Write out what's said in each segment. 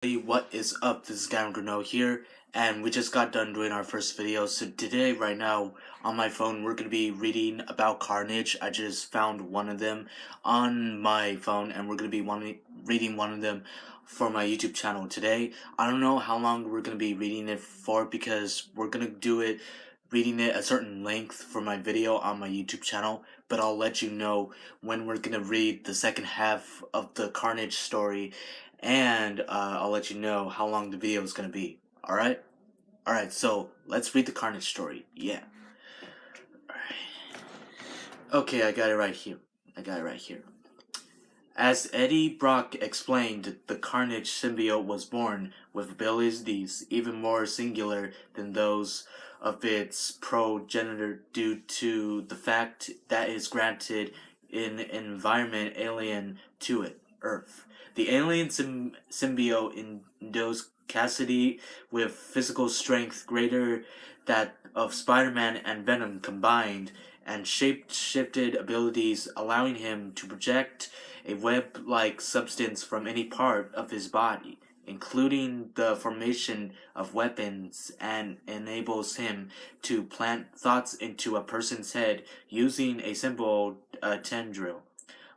Hey, what is up? This is Gavin Grinnell here, and we just got done doing our first video. So today, right now, on my phone, we're going to be reading about Carnage. I just found one of them on my phone, and we're going to be reading one of them for my YouTube channel today. I don't know how long we're going to be reading it for because we're going to do it, reading it a certain length for my video on my YouTube channel, but I'll let you know when we're going to read the second half of the Carnage story, and I'll let you know how long the video is going to be. Alright? Alright, so let's read the Carnage story. Yeah. Alright. Okay, I got it right here. As Eddie Brock explained, the Carnage symbiote was born with abilities even more singular than those of its progenitor due to the fact that it is granted in an environment alien to it, Earth. The alien symbiote endows Cassidy with physical strength greater that of Spider-Man and Venom combined, and shape-shifted abilities allowing him to project a web-like substance from any part of his body, including the formation of weapons, and enables him to plant thoughts into a person's head using a simple tendril.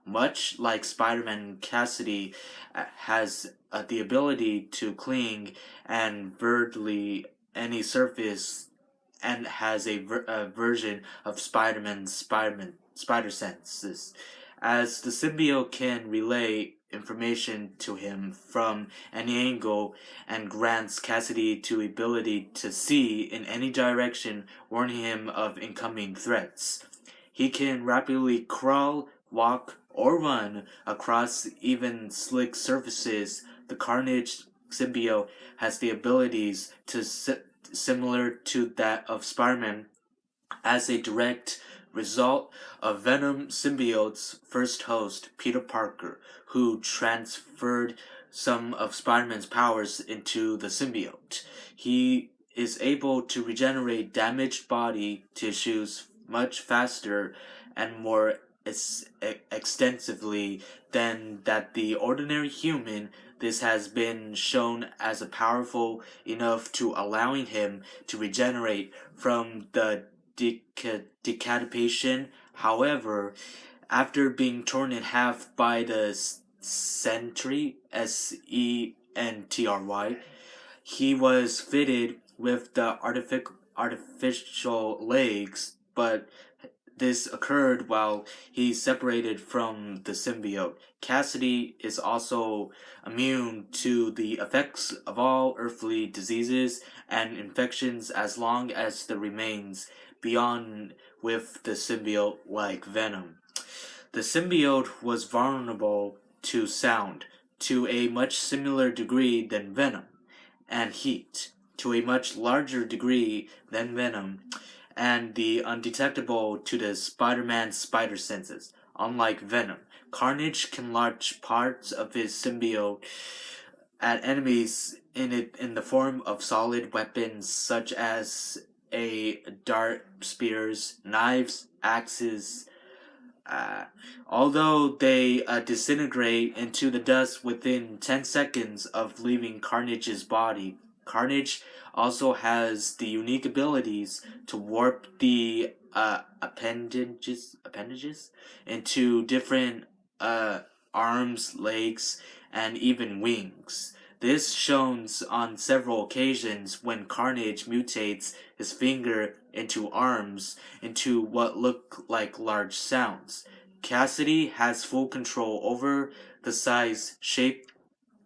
Much like Spider-Man, Cassidy has the ability to cling and vertically any surface, and has a version of Spider-Man's spider senses, as the symbiote can relay information to him from any angle and grants Cassidy the ability to see in any direction, warning him of incoming threats. He can rapidly crawl, walk, or run across even slick surfaces. The Carnage symbiote has the abilities to similar to that of Spider-Man as a direct result of Venom symbiote's first host, Peter Parker, who transferred some of Spider-Man's powers into the symbiote. He is able to regenerate damaged body tissues much faster and more extensively than that the ordinary human. This has been shown as a powerful enough to allowing him to regenerate from the decapitation. However, after being torn in half by the Sentry, Sentry, he was fitted with the artificial legs, but this occurred while he separated from the symbiote. Cassidy is also immune to the effects of all earthly diseases and infections as long as there remains beyond with the symbiote like Venom. The symbiote was vulnerable to sound to a much similar degree than Venom, and heat to a much larger degree than Venom, and the undetectable to the Spider-Man's spider senses. Unlike Venom, Carnage can launch parts of his symbiote at enemies in the form of solid weapons such as dart, spears, knives, axes. Although they disintegrate into the dust within 10 seconds of leaving Carnage's body, Carnage also has the unique abilities to warp the appendages into different arms, legs, and even wings. This shows on several occasions when Carnage mutates his finger into arms into what look like large sounds. Cassidy has full control over the size, shape,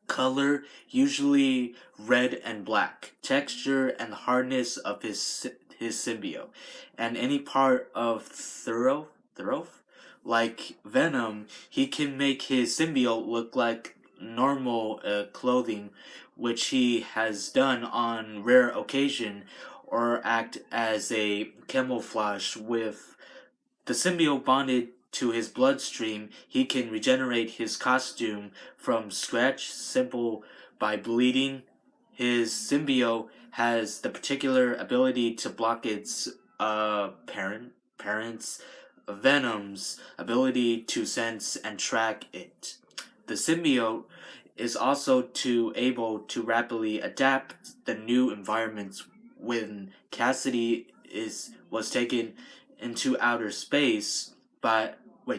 color, usually red and black, texture and hardness of his symbiote, and any part of thorough. Like Venom, he can make his symbiote look like normal clothing, which he has done on rare occasion, or act as a camouflage. With the symbiote bonded to his bloodstream, he can regenerate his costume from scratch simple by bleeding. His symbiote has the particular ability to block its parents' Venom's ability to sense and track it. The symbiote is also able to rapidly adapt the new environments when Cassidy was taken into outer space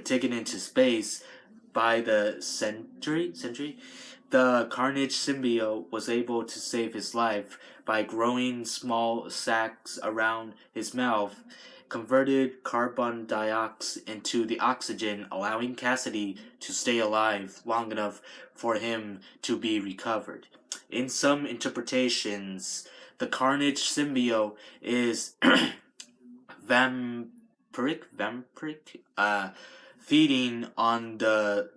taken into space by the Sentry. The Carnage symbiote was able to save his life by growing small sacs around his mouth, converted carbon dioxide into the oxygen, allowing Cassidy to stay alive long enough for him to be recovered. In some interpretations, the Carnage symbiote is vampiric, feeding on the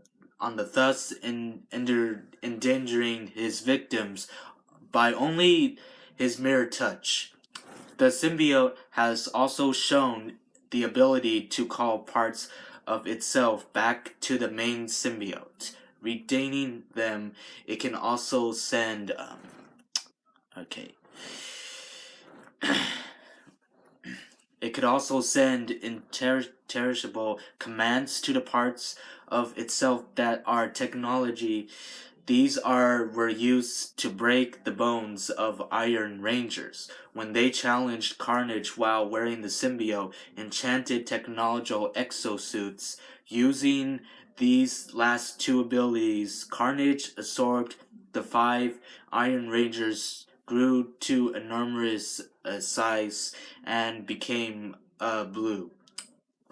thus endangering his victims by only his mere touch. The symbiote has also shown the ability to call parts of itself back to the main symbiote. Retaining them, it can also send It could also send interchangeable commands to the parts of itself that are technology. These were used to break the bones of Iron Rangers when they challenged Carnage while wearing the symbiote enchanted technological exosuits. Using these last two abilities, Carnage absorbed the 5 Iron Rangers, grew to enormous size, and became blue.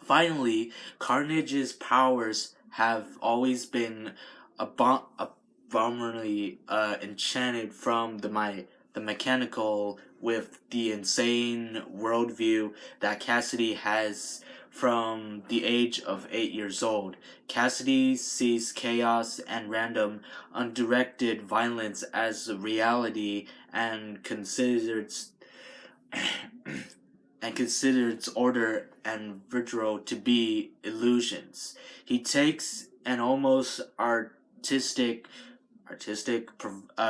Finally, Carnage's powers have always been abominably enchanted from the mechanical with the insane worldview that Cassidy has from the age of 8 years old. Cassidy sees chaos and random, undirected violence as reality and considers order and virtue to be illusions. He takes an almost artistic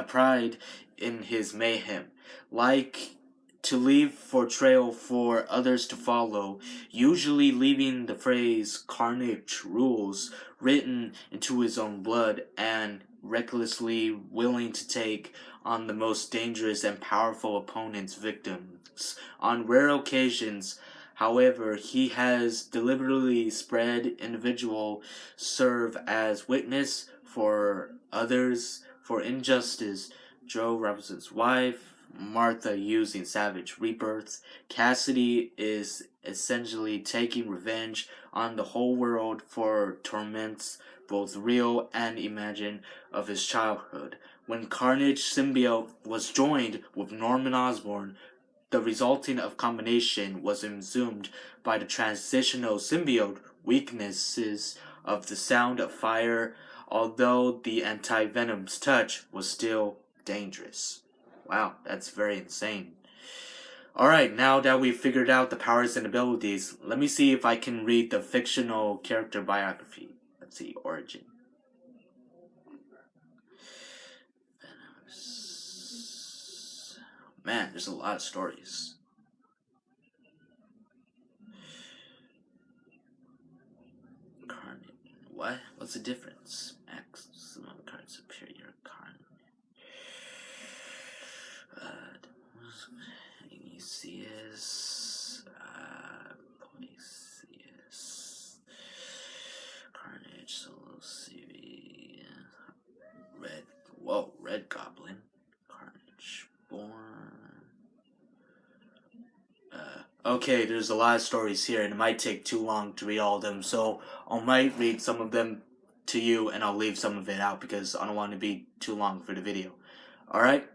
pride in his mayhem, like to leave for trail for others to follow, usually leaving the phrase "Carnage rules" written into his own blood, and recklessly willing to take on the most dangerous and powerful opponent's victims. On rare occasions, however, he has deliberately spread individual serve as witness for others for injustice. Joe Robinson's wife, Martha using savage rebirths. Cassidy is essentially taking revenge on the whole world for torments, both real and imagined, of his childhood. When Carnage symbiote was joined with Norman Osborn, the resulting combination was assumed by the transitional symbiote weaknesses of the sound of fire, although the anti-venom's touch was still dangerous. Wow, that's very insane. Alright, now that we've figured out the powers and abilities, let me see if I can read the fictional character biography. Let's see, origin. Man, there's a lot of stories. Carnage. What? What's the difference? Maximum card superior Carnage. Inicius. Poisius. Carnage solo series. Red Goblin. Carnage born. Okay, there's a lot of stories here, and it might take too long to read all of them, so I might read some of them to you, and I'll leave some of it out because I don't want to be too long for the video. Alright,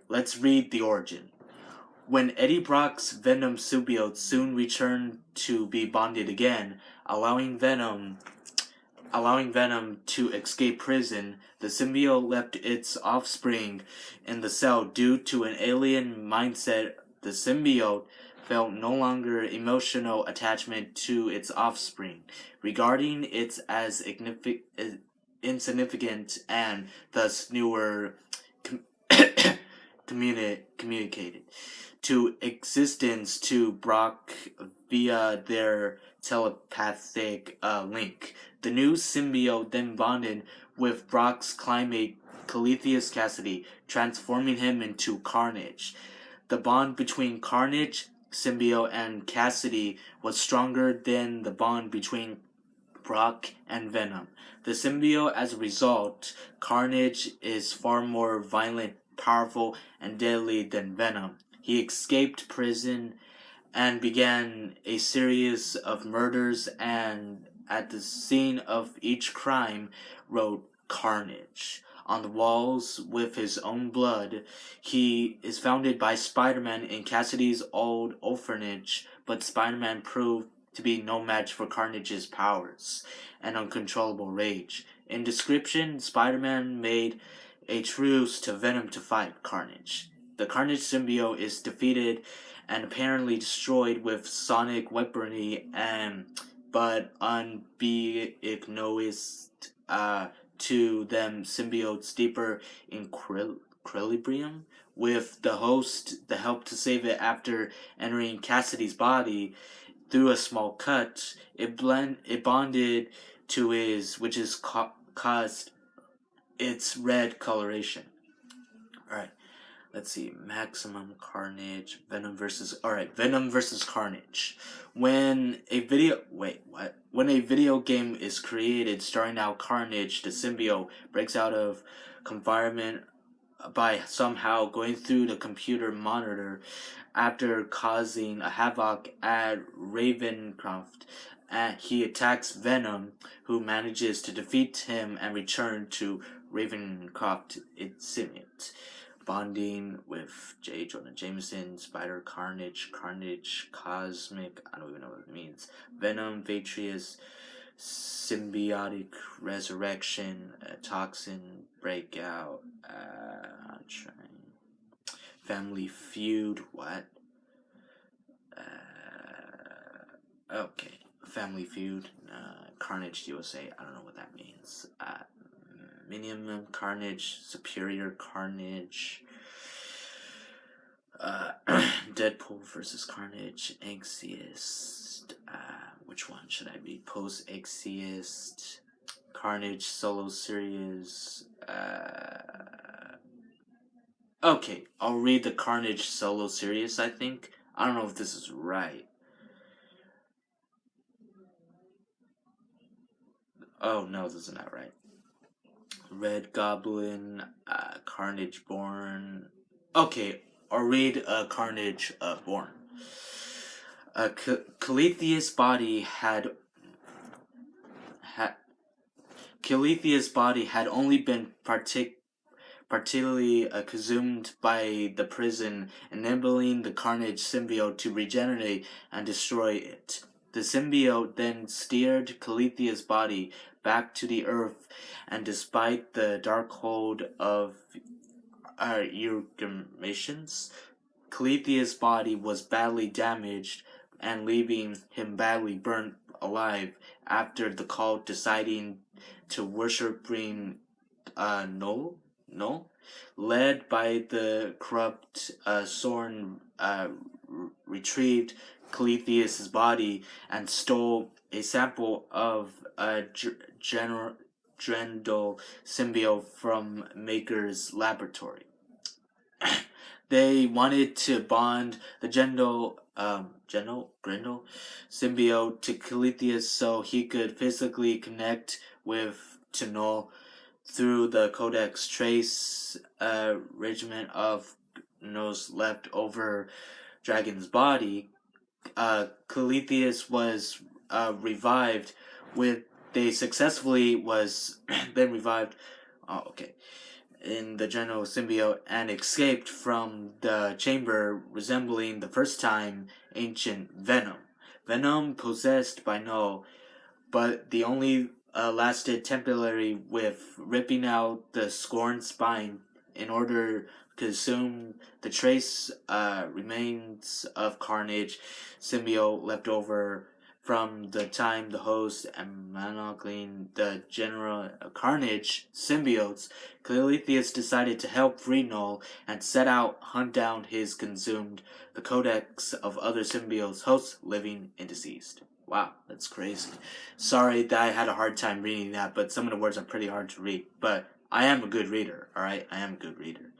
let's read the origin. When Eddie Brock's Venom symbiote soon returned to be bonded again, allowing Venom to escape prison, the symbiote left its offspring in the cell due to an alien mindset. The symbiote felt no longer emotional attachment to its offspring, regarding it as insignificant and thus newer communicated to existence to Brock via their telepathic link. The new symbiote then bonded with Brock's Caletheus Cassidy, transforming him into Carnage. The bond between Carnage, symbiote, and Cassidy was stronger than the bond between Brock and Venom. The symbiote, as a result, Carnage is far more violent, powerful, and deadly than Venom. He escaped prison and began a series of murders, and at the scene of each crime wrote Carnage on the walls with his own blood. He is founded by Spider-Man in Cassidy's old orphanage, but Spider-Man proved to be no match for Carnage's powers and uncontrollable rage. In description, Spider-Man made a truce to Venom to fight Carnage. The Carnage symbiote is defeated and apparently destroyed with sonic weaponry, but unbeknownst to them, symbiotes deeper in Equilibrium, with the host the help to save it after entering Cassidy's body through a small cut. It bonded to his, which is caused its red coloration. Alright, let's see. Maximum Carnage, Venom versus Carnage. When a video game is created starring out Carnage, the symbiote breaks out of confinement by somehow going through the computer monitor after causing a havoc at Ravencroft. He attacks Venom, who manages to defeat him and return to Ravencroft symbiote. Bonding with J. Jonah Jameson, Spider, Carnage, Cosmic, I don't even know what it means, Venom, Vatrius, Symbiotic Resurrection, Toxin, Breakout, Family Feud, what? Okay, Family Feud, Carnage USA, I don't know what that means. Minimum Carnage, Superior Carnage, Deadpool versus Carnage, Axiest, which one should I be? Post Axiest, Carnage Solo Series, okay, I'll read the Carnage Solo Series, I think. I don't know if this is right. Oh, no, this is not right. Red Goblin, Carnage Born. Okay, I'll read Carnage Born. Caletheus' body had only been partially consumed by the prison, enabling the Carnage symbiote to regenerate and destroy it. The symbiote then steered Caletheus' body back to the earth, and despite the dark hold of Urgamations, Caletheus' body was badly damaged and leaving him badly burnt alive after the cult deciding to worshiping Null, led by the corrupt Soren, retrieved Caletheus' body and stole a sample of Drendel symbiote from Maker's laboratory. They wanted to bond the Grendel symbiote to Caletheus so he could physically connect with Null through the Codex Trace regiment of Null's leftover dragon's body. Caletheus was revived they successfully was then revived in the general symbiote and escaped from the chamber, resembling the first time ancient Venom. Venom possessed by Null, but the only lasted temporarily, with ripping out the Scorn spine in order to consume the trace remains of Carnage symbiote left over from the time the host and manacling the general Carnage symbiotes. Caletheus decided to help free Null and set out hunt down his consumed the codex of other symbiotes, hosts, living and deceased. Wow, that's crazy. Sorry that I had a hard time reading that, but some of the words are pretty hard to read. But I am a good reader. All right, I am a good reader.